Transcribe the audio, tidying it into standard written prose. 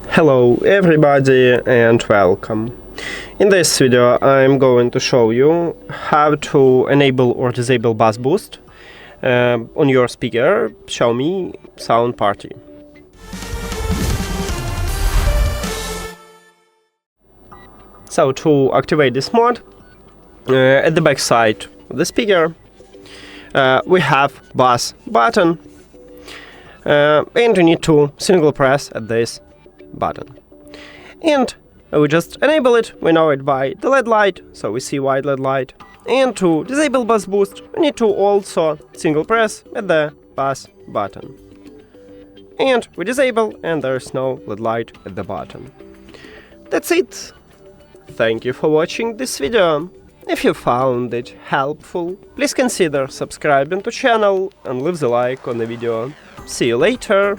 Hello everybody and welcome. In this video I'm going to show you how to enable or disable bass boost on your speaker XIAOMI Sound Party. So to activate this mode, at the back side of the speaker we have bass button, and you need to single press at this button. And we just enable it, we know it by the LED light, so we see white LED light. And to disable bass boost, we need to also single press at the bass button. And we disable, and there's no LED light at the bottom. That's it. Thank you for watching this video. If you found it helpful, please consider subscribing to channel and leave the like on the video. See you later!